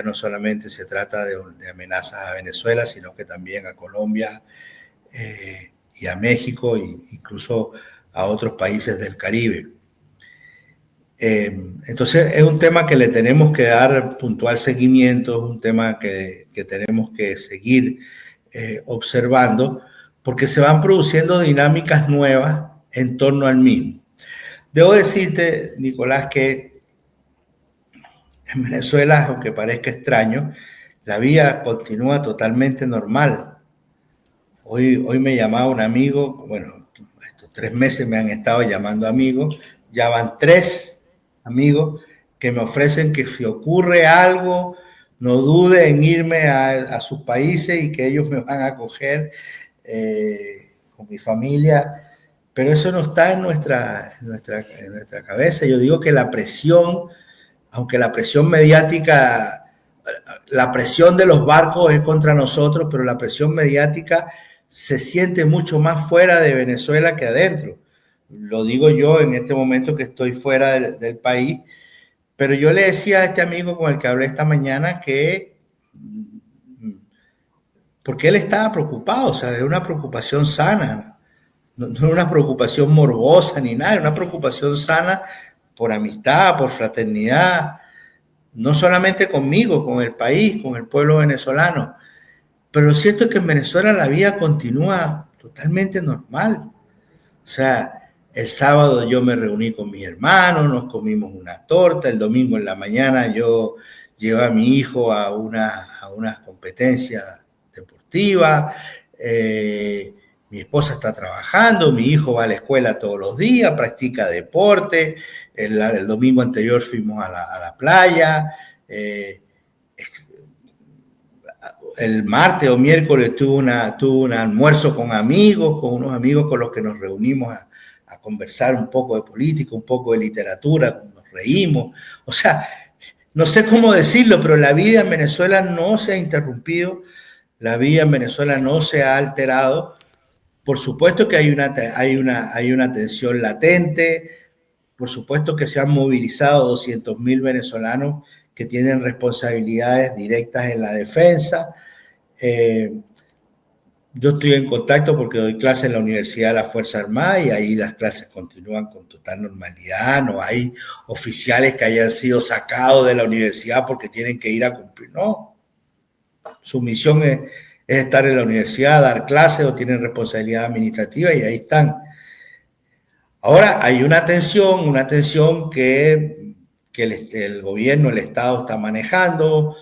no solamente se trata de amenazas a Venezuela, sino que también a Colombia y a México e incluso a otros países del Caribe. Entonces es un tema que le tenemos que dar puntual seguimiento, es un tema que tenemos que seguir observando, porque se van produciendo dinámicas nuevas en torno al mismo. Debo decirte, Nicolás, que en Venezuela, aunque parezca extraño, la vida continúa totalmente normal. Hoy me llamaba un amigo, bueno, estos 3 meses me han estado llamando amigos, ya van 3 amigos que me ofrecen que si ocurre algo, no dude en irme a sus países y que ellos me van a acoger con mi familia, pero eso no está en nuestra cabeza. Yo digo que la presión, aunque la presión mediática, la presión de los barcos es contra nosotros, pero la presión mediática se siente mucho más fuera de Venezuela que adentro. Lo digo yo en este momento que estoy fuera del país, pero yo le decía a este amigo con el que hablé esta mañana que, porque él estaba preocupado, o sea, era una preocupación sana, no era una preocupación morbosa ni nada, era una preocupación sana por amistad, por fraternidad, no solamente conmigo, con el país, con el pueblo venezolano. Pero lo cierto es que en Venezuela la vida continúa totalmente normal. O sea, el sábado yo me reuní con mis hermanos, nos comimos una torta, el domingo en la mañana yo llevé a mi hijo a unas competencias deportivas, mi esposa está trabajando, mi hijo va a la escuela todos los días, practica deporte, el domingo anterior fuimos a la playa, el martes o miércoles tuve un almuerzo con amigos, con unos amigos con los que nos reunimos a conversar un poco de política, un poco de literatura, nos reímos. O sea, no sé cómo decirlo, pero la vida en Venezuela no se ha interrumpido, la vida en Venezuela no se ha alterado. Por supuesto que hay una tensión latente, por supuesto que se han movilizado 200.000 venezolanos que tienen responsabilidades directas en la defensa. Yo estoy en contacto porque doy clases en la Universidad de la Fuerza Armada y ahí las clases continúan con total normalidad, no hay oficiales que hayan sido sacados de la universidad porque tienen que ir a cumplir, no. Su misión es estar en la universidad, dar clases o tienen responsabilidad administrativa y ahí están. Ahora hay una tensión que el gobierno, el Estado está manejando,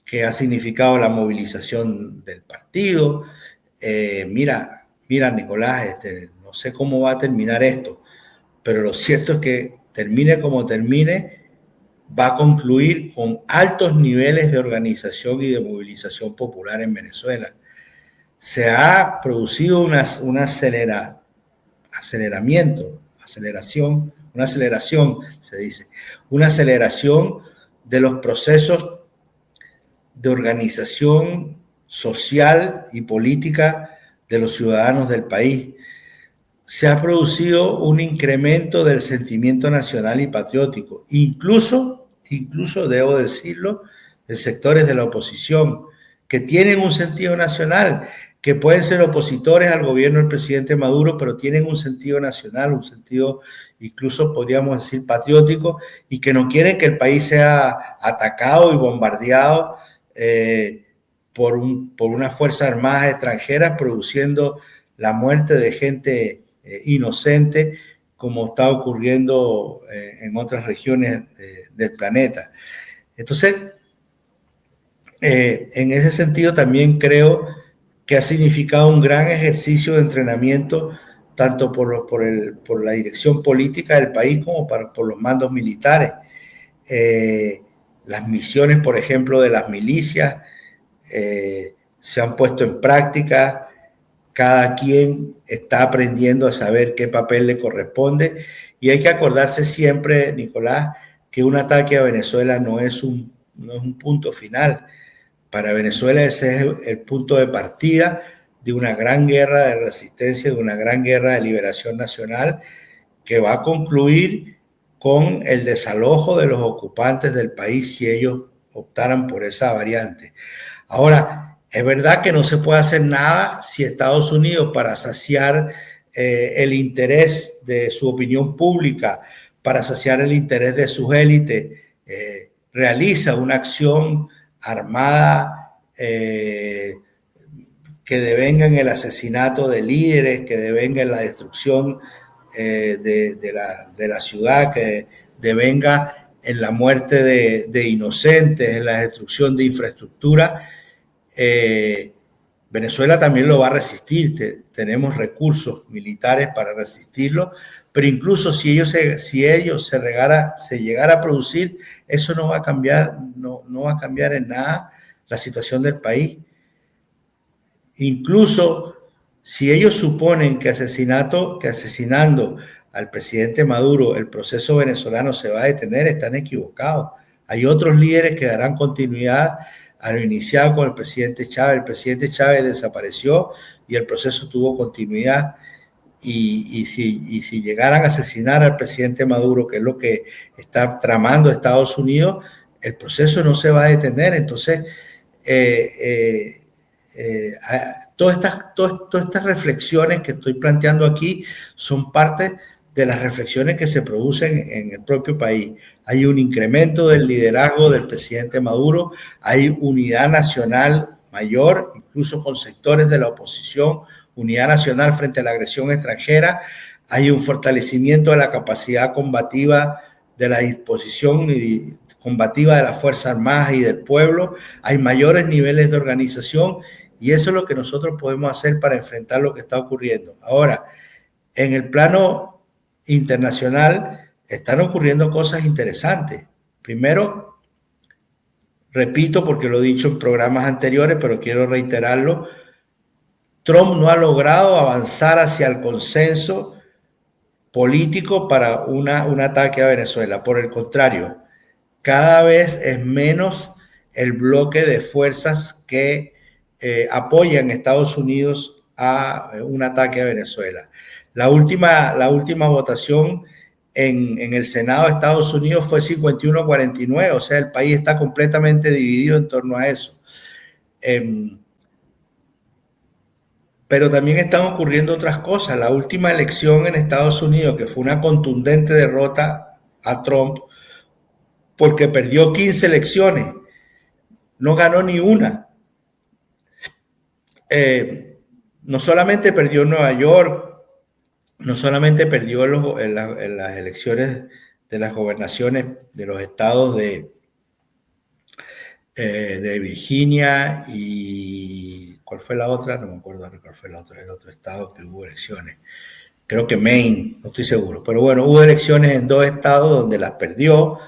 que ha significado la movilización del partido. Mira, Nicolás, no sé cómo va a terminar esto, pero lo cierto es que termine como termine, va a concluir con altos niveles de organización y de movilización popular en Venezuela. Se ha producido una aceleración de los procesos de organización social y política de los ciudadanos del país. Se ha producido un incremento del sentimiento nacional y patriótico, incluso debo decirlo, de sectores de la oposición que tienen un sentido nacional, que pueden ser opositores al gobierno del presidente Maduro, pero tienen un sentido nacional, un sentido incluso podríamos decir patriótico, y que no quieren que el país sea atacado y bombardeado por unas fuerzas armadas extranjeras produciendo la muerte de gente inocente, como está ocurriendo en otras regiones del planeta. Entonces, en ese sentido también creo que ha significado un gran ejercicio de entrenamiento tanto por la dirección política del país como por los mandos militares. Las misiones, por ejemplo, de las milicias se han puesto en práctica, cada quien está aprendiendo a saber qué papel le corresponde y hay que acordarse siempre, Nicolás, que un ataque a Venezuela no es un punto final. Para Venezuela ese es el punto de partida de una gran guerra de resistencia, de una gran guerra de liberación nacional que va a concluir con el desalojo de los ocupantes del país si ellos optaran por esa variante. Ahora, es verdad que no se puede hacer nada si Estados Unidos, para saciar el interés de su opinión pública, para saciar el interés de sus élites, realiza una acción armada que devenga en el asesinato de líderes, que devenga en la destrucción de la ciudad, que devenga en la muerte de inocentes, en la destrucción de infraestructura. Venezuela también lo va a resistir, tenemos recursos militares para resistirlo, pero incluso si se llegara a producir, eso no va a cambiar, no va a cambiar en nada la situación del país. Incluso si ellos suponen que asesinando al presidente Maduro el proceso venezolano se va a detener, están equivocados. Hay otros líderes que darán continuidad a lo iniciado con el presidente Chávez. El presidente Chávez desapareció y el proceso tuvo continuidad. Y si llegaran a asesinar al presidente Maduro, que es lo que está tramando Estados Unidos, el proceso no se va a detener. Entonces, todas estas reflexiones que estoy planteando aquí son parte de las reflexiones que se producen en el propio país. Hay un incremento del liderazgo del presidente Maduro, hay unidad nacional mayor, incluso con sectores de la oposición, unidad nacional frente a la agresión extranjera, hay un fortalecimiento de la capacidad combativa, de la disposición y combativa de las Fuerzas Armadas y del pueblo, hay mayores niveles de organización y eso es lo que nosotros podemos hacer para enfrentar lo que está ocurriendo. Ahora, en el plano internacional están ocurriendo cosas interesantes. Primero, repito porque lo he dicho en programas anteriores, pero quiero reiterarlo, Trump no ha logrado avanzar hacia el consenso político para un ataque a Venezuela. Por el contrario, cada vez es menos el bloque de fuerzas que apoyan a Estados Unidos a un ataque a Venezuela. La última votación en el Senado de Estados Unidos fue 51-49, o sea, el país está completamente dividido en torno a eso. Pero también están ocurriendo otras cosas. La última elección en Estados Unidos, que fue una contundente derrota a Trump, porque perdió 15 elecciones, no ganó ni una. No solamente perdió en Nueva York, no solamente perdió en las elecciones de las gobernaciones de los estados de Virginia y ¿cuál fue la otra? No me acuerdo cuál fue el otro estado que hubo elecciones. Creo que Maine, no estoy seguro. Pero bueno, hubo elecciones en 2 estados donde las perdió.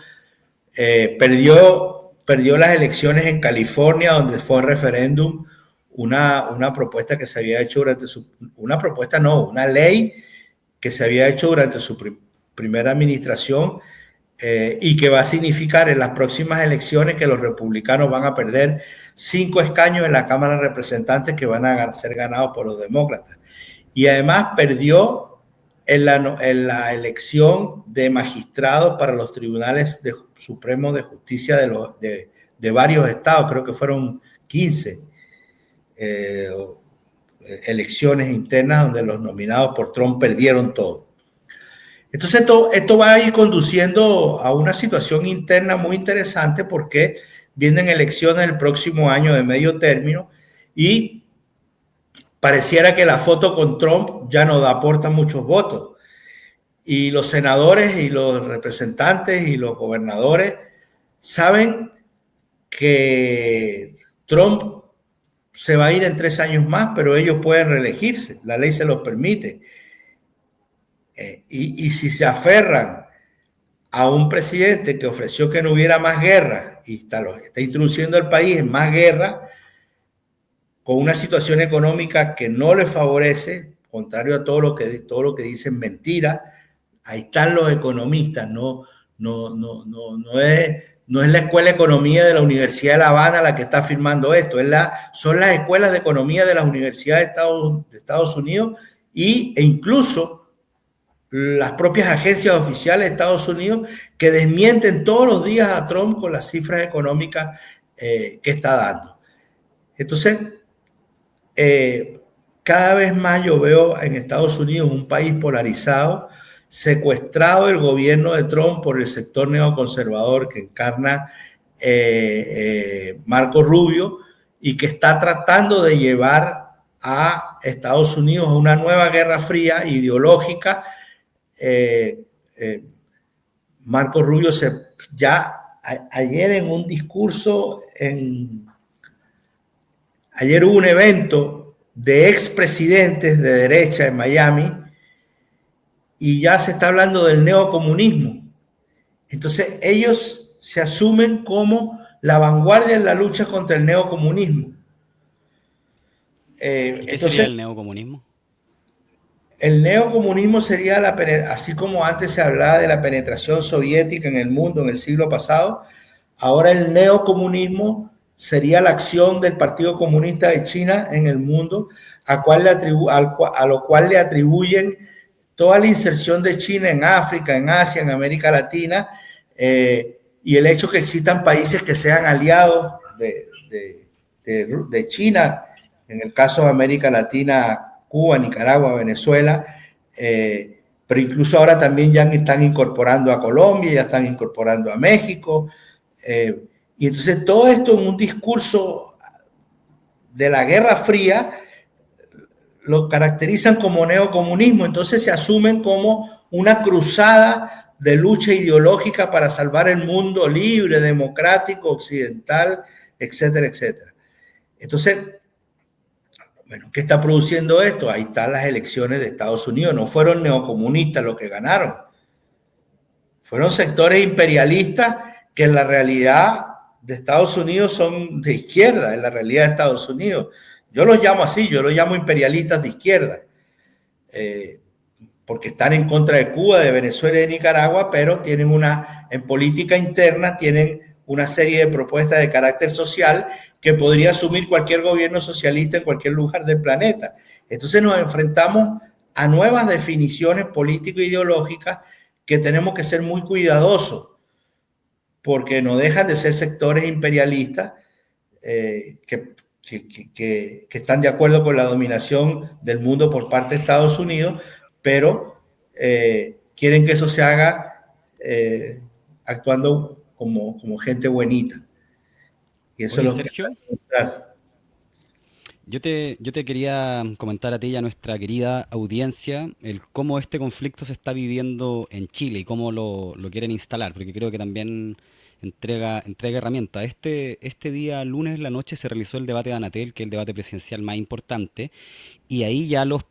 Perdió las elecciones en California, donde fue un referéndum, una propuesta que se había hecho una ley que se había hecho durante su primera administración y que va a significar en las próximas elecciones que los republicanos van a perder 5 escaños en la Cámara de Representantes que van a ser ganados por los demócratas. Y además perdió en la elección de magistrados para los tribunales supremos de justicia de varios estados, creo que fueron 15 elecciones internas donde los nominados por Trump perdieron todo. Entonces esto va a ir conduciendo a una situación interna muy interesante porque vienen elecciones el próximo año de medio término y pareciera que la foto con Trump ya no aporta muchos votos. Y los senadores y los representantes y los gobernadores saben que Trump se va a ir en 3 años más, pero ellos pueden reelegirse, la ley se los permite. Y si se aferran a un presidente que ofreció que no hubiera más guerra y está introduciendo al país en más guerra, con una situación económica que no le favorece, contrario a todo lo que dicen mentiras, ahí están los economistas, no es la Escuela de Economía de la Universidad de La Habana la que está firmando esto, son las escuelas de economía de las universidades de Estados Unidos e incluso las propias agencias oficiales de Estados Unidos que desmienten todos los días a Trump con las cifras económicas que está dando. Entonces, cada vez más yo veo en Estados Unidos un país polarizado, secuestrado el gobierno de Trump por el sector neoconservador que encarna Marco Rubio y que está tratando de llevar a Estados Unidos a una nueva guerra fría ideológica. Marco Rubio ayer en un discurso, ayer hubo un evento de expresidentes de derecha en Miami y ya se está hablando del neocomunismo. Entonces ellos se asumen como la vanguardia en la lucha contra el neocomunismo. ¿Y qué sería el neocomunismo? El neocomunismo sería, así como antes se hablaba de la penetración soviética en el mundo en el siglo pasado, ahora el neocomunismo sería la acción del Partido Comunista de China en el mundo, a lo cual le atribuyen toda la inserción de China en África, en Asia, en América Latina, y el hecho que existan países que sean aliados de China, en el caso de América Latina, Cuba, Nicaragua, Venezuela, pero incluso ahora también ya están incorporando a Colombia, ya están incorporando a México, y entonces todo esto en un discurso de la Guerra Fría lo caracterizan como neocomunismo, entonces se asumen como una cruzada de lucha ideológica para salvar el mundo libre, democrático, occidental, etcétera, etcétera. Entonces, bueno, ¿qué está produciendo esto? Ahí están las elecciones de Estados Unidos. No fueron neocomunistas los que ganaron. Fueron sectores imperialistas que en la realidad de Estados Unidos son de izquierda, en la realidad de Estados Unidos. Yo los llamo así, yo los llamo imperialistas de izquierda, porque están en contra de Cuba, de Venezuela y de Nicaragua, pero tienen en política interna, tienen una serie de propuestas de carácter social que podría asumir cualquier gobierno socialista en cualquier lugar del planeta. Entonces nos enfrentamos a nuevas definiciones político-ideológicas que tenemos que ser muy cuidadosos, porque no dejan de ser sectores imperialistas que están de acuerdo con la dominación del mundo por parte de Estados Unidos, pero quieren que eso se haga actuando como gente buenita. Y eso es Oye, lo que Sergio, claro. yo te quería comentar a ti y a nuestra querida audiencia el cómo este conflicto se está viviendo en Chile y cómo lo quieren instalar, porque creo que también entrega herramientas. Este día, lunes en la noche, se realizó el debate de Anatel, que es el debate presidencial más importante, y ahí ya los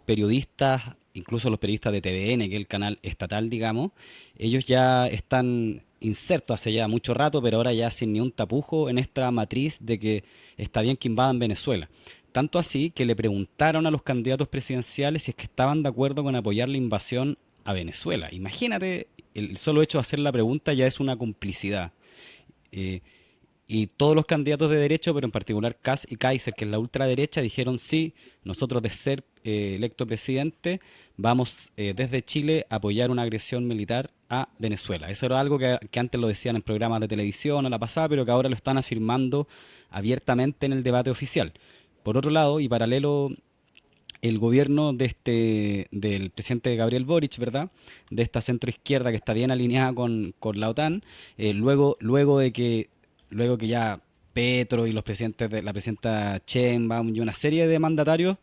periodistas, incluso los periodistas de TVN, que es el canal estatal, digamos, ellos ya están insertos hace ya mucho rato, pero ahora ya sin ni un tapujo en esta matriz de que está bien que invadan Venezuela. Tanto así que le preguntaron a los candidatos presidenciales si es que estaban de acuerdo con apoyar la invasión a Venezuela. Imagínate, el solo hecho de hacer la pregunta ya es una complicidad. Eh, y todos los candidatos de derecha, pero en particular Kass y Kaiser, que es la ultraderecha, dijeron sí, nosotros de ser electo presidente vamos desde Chile a apoyar una agresión militar a Venezuela. Eso era algo que antes lo decían en programas de televisión a la pasada, pero que ahora lo están afirmando abiertamente en el debate oficial. Por otro lado, y paralelo, el gobierno del presidente Gabriel Boric, ¿verdad? De esta centroizquierda que está bien alineada con la OTAN, luego que ya Petro y los presidentes de la presidenta Sheinbaum y una serie de mandatarios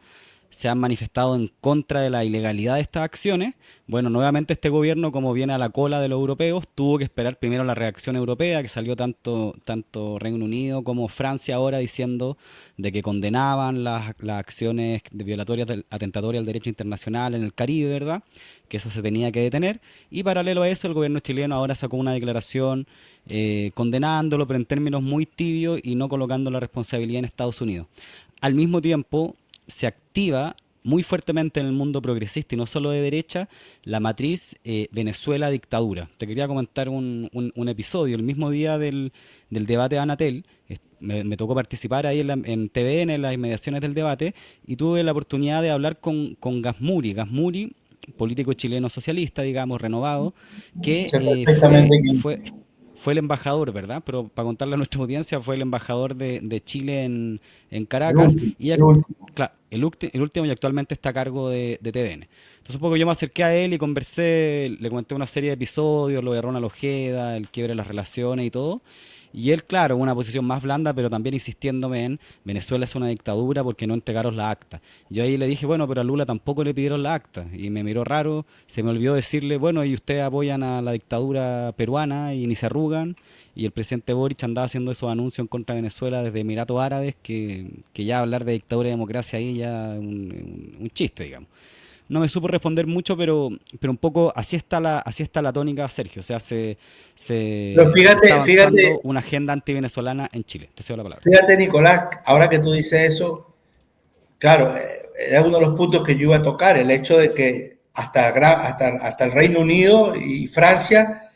se han manifestado en contra de la ilegalidad de estas acciones. Bueno, nuevamente este gobierno, como viene a la cola de los europeos, tuvo que esperar primero la reacción europea, que salió tanto Reino Unido como Francia ahora diciendo de que condenaban las acciones violatorias, atentatorias al derecho internacional en el Caribe, ¿verdad? Que eso se tenía que detener. Y paralelo a eso, el gobierno chileno ahora sacó una declaración condenándolo, pero en términos muy tibios y no colocando la responsabilidad en Estados Unidos. Al mismo tiempo, se activa muy fuertemente en el mundo progresista y no solo de derecha la matriz Venezuela dictadura. Te quería comentar un episodio. El mismo día del debate de Anatel, me tocó participar ahí en TVN, en las inmediaciones del debate, y tuve la oportunidad de hablar con Gasmuri. Gasmuri político chileno socialista, digamos, renovado, que Sé perfectamente quién. fue el embajador, ¿verdad? Pero para contarle a nuestra audiencia, fue el embajador de Chile en El Caracas último, y el último. claro, el último y actualmente está a cargo de TVN. Entonces un poco yo me acerqué a él y conversé, le comenté una serie de episodios, lo de Ronald Ojeda, el quiebre de las relaciones y todo. Y él, claro, una posición más blanda, pero también insistiéndome en Venezuela es una dictadura porque no entregaron la acta. Yo ahí le dije, bueno, pero a Lula tampoco le pidieron la acta. Y me miró raro, se me olvidó decirle, bueno, y ustedes apoyan a la dictadura peruana y ni se arrugan. Y el presidente Boric andaba haciendo esos anuncios en contra de Venezuela desde Emiratos Árabes, que ya hablar de dictadura y democracia ahí ya es un chiste, digamos. No me supo responder mucho, pero un poco así está la tónica, Sergio. O sea, Pero se está avanzando fíjate, una agenda anti-venezolana en Chile. Te cedo la palabra. fíjate, Nicolás, ahora que tú dices eso, claro, era uno de los puntos que yo iba a tocar, el hecho de que hasta el Reino Unido y Francia,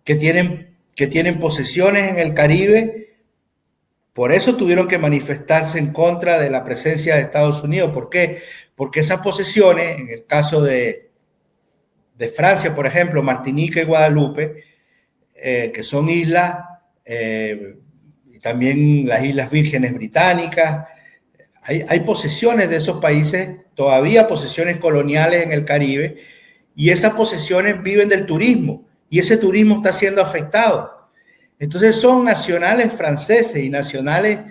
que tienen posesiones en el Caribe, por eso tuvieron que manifestarse en contra de la presencia de Estados Unidos. ¿Por qué? Porque esas posesiones, en el caso de Francia, por ejemplo, Martinica y Guadalupe, que son islas, y también las Islas Vírgenes Británicas, hay posesiones de esos países, todavía posesiones coloniales en el Caribe, y esas posesiones viven del turismo, y ese turismo está siendo afectado. Entonces son nacionales franceses y nacionales,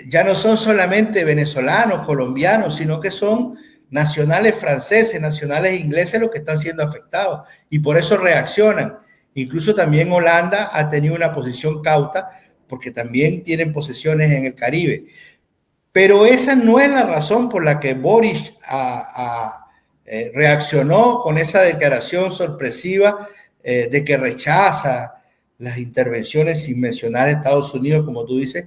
ya no son solamente venezolanos, colombianos, sino que son nacionales franceses, nacionales ingleses los que están siendo afectados, y por eso reaccionan. Incluso también Holanda ha tenido una posición cauta, porque también tienen posesiones en el Caribe. Pero esa no es la razón por la que Boris reaccionó con esa declaración sorpresiva de que rechaza las intervenciones sin mencionar a Estados Unidos, como tú dices.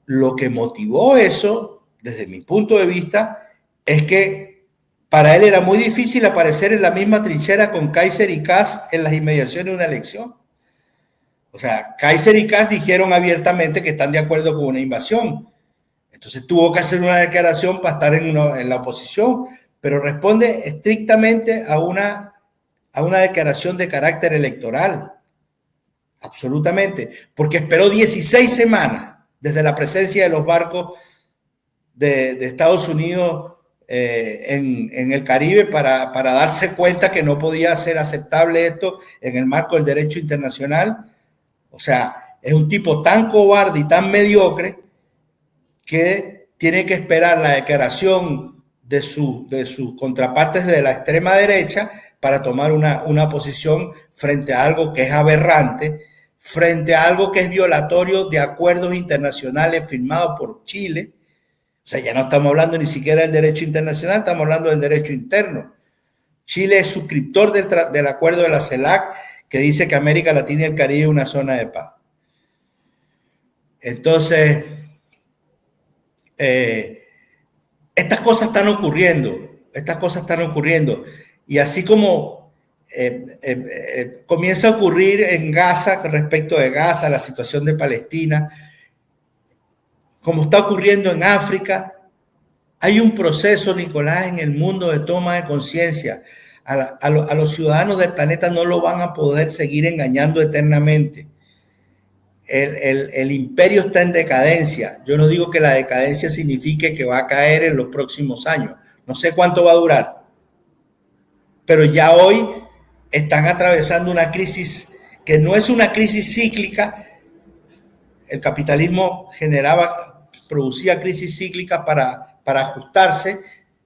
Lo que motivó eso, desde mi punto de vista, es que para él era muy difícil aparecer en la misma trinchera con Kaiser y Kass en las inmediaciones de una elección. O sea, Kaiser y Kass dijeron abiertamente que están de acuerdo con una invasión. Entonces tuvo que hacer una declaración para estar en la oposición, pero responde estrictamente a una declaración de carácter electoral. Absolutamente. Porque esperó 16 semanas desde la presencia de los barcos de Estados Unidos en el Caribe para darse cuenta que no podía ser aceptable esto en el marco del derecho internacional. O sea, es un tipo tan cobarde y tan mediocre que tiene que esperar la declaración de sus contrapartes de la extrema derecha para tomar una posición frente a algo que es aberrante, frente a algo que es violatorio de acuerdos internacionales firmados por Chile. O sea, ya no estamos hablando ni siquiera del derecho internacional, estamos hablando del derecho interno. Chile es suscriptor del acuerdo de la CELAC que dice que América Latina y el Caribe es una zona de paz. Entonces, eh, estas cosas están ocurriendo. Y así como comienza a ocurrir en Gaza, respecto de Gaza, la situación de Palestina, como está ocurriendo en África, hay un proceso, Nicolás, en el mundo de toma de conciencia. A los ciudadanos del planeta no lo van a poder seguir engañando eternamente. El imperio está en decadencia. Yo no digo que la decadencia signifique que va a caer en los próximos años. No sé cuánto va a durar. Pero ya hoy están atravesando una crisis que no es una crisis cíclica. El capitalismo producía crisis cíclicas para ajustarse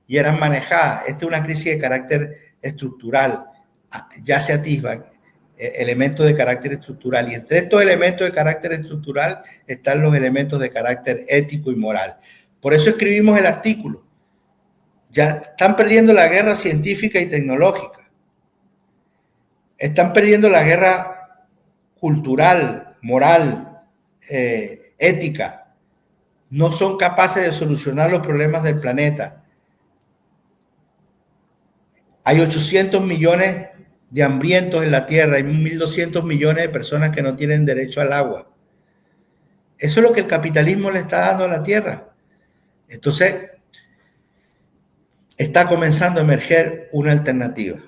y eran manejadas. Esta es una crisis de carácter estructural. Ya se atisban elementos de carácter estructural, y entre estos elementos de carácter estructural están los elementos de carácter ético y moral. Por eso escribimos el artículo. Ya están perdiendo la guerra científica y tecnológica. Están perdiendo la guerra cultural, moral, ética. No son capaces de solucionar los problemas del planeta. Hay 800 millones de hambrientos en la Tierra, hay 1.200 millones de personas que no tienen derecho al agua. Eso es lo que el capitalismo le está dando a la Tierra. Entonces, está comenzando a emerger una alternativa.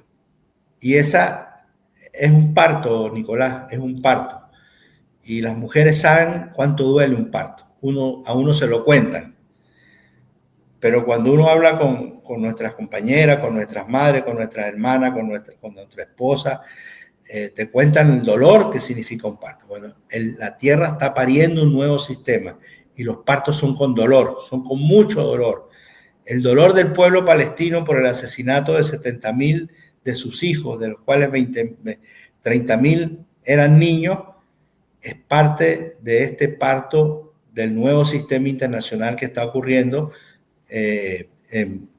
Y esa es un parto, Nicolás, es un parto. Y las mujeres saben cuánto duele un parto. A uno se lo cuentan. Pero cuando uno habla con nuestras compañeras, con nuestras madres, con nuestras hermanas, con nuestra esposa, te cuentan el dolor que significa un parto. Bueno, la tierra está pariendo un nuevo sistema y los partos son con dolor, son con mucho dolor. El dolor del pueblo palestino por el asesinato de 70.000 de sus hijos, de los cuales 30.000 eran niños, es parte de este parto del nuevo sistema internacional que está ocurriendo en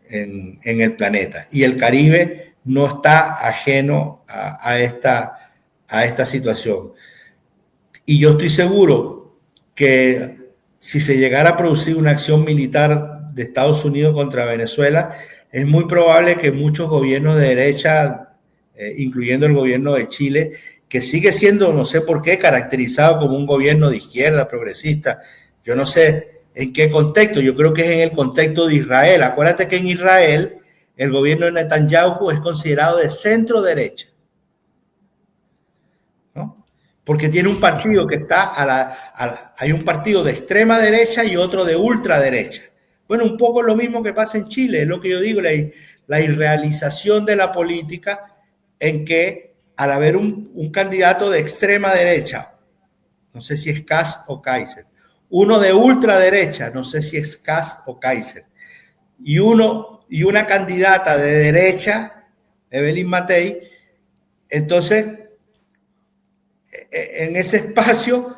el planeta. Y el Caribe no está ajeno a esta situación. Y yo estoy seguro que si se llegara a producir una acción militar de Estados Unidos contra Venezuela, es muy probable que muchos gobiernos de derecha, incluyendo el gobierno de Chile, que sigue siendo, no sé por qué, caracterizado como un gobierno de izquierda, progresista, yo no sé en qué contexto, yo creo que es en el contexto de Israel. Acuérdate que en Israel el gobierno de Netanyahu es considerado de centro derecha, ¿no? Porque tiene un partido que está hay un partido de extrema derecha y otro de ultraderecha. Bueno, un poco lo mismo que pasa en Chile, es lo que yo digo, la irrealización de la política, en que al haber un candidato de extrema derecha, no sé si es Kast o Kaiser, uno de ultraderecha, no sé si es Kast o Kaiser, y una candidata de derecha, Evelyn Matei, entonces en ese espacio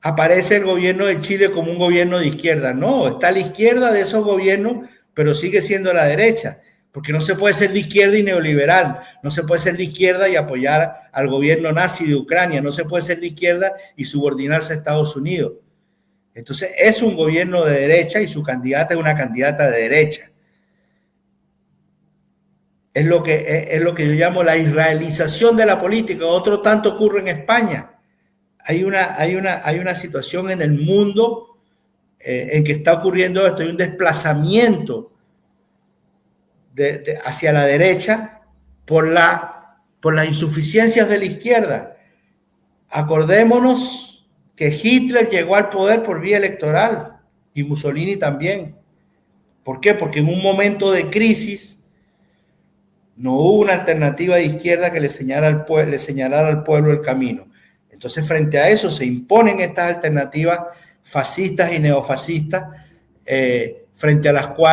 aparece el gobierno de Chile como un gobierno de izquierda. No, está a la izquierda de esos gobiernos, pero sigue siendo la derecha, porque no se puede ser de izquierda y neoliberal, no se puede ser de izquierda y apoyar al gobierno nazi de Ucrania, no se puede ser de izquierda y subordinarse a Estados Unidos. Entonces es un gobierno de derecha y su candidata es una candidata de derecha. Es lo que yo llamo la israelización de la política. Otro tanto ocurre en España. Hay una situación en el mundo en que está ocurriendo esto, hay un desplazamiento hacia la derecha por las insuficiencias de la izquierda. Acordémonos que Hitler llegó al poder por vía electoral y Mussolini también. ¿Por qué? Porque en un momento de crisis no hubo una alternativa de izquierda que le señalara al pueblo el camino. Entonces, frente a eso se imponen estas alternativas fascistas y neofascistas, frente a las cuales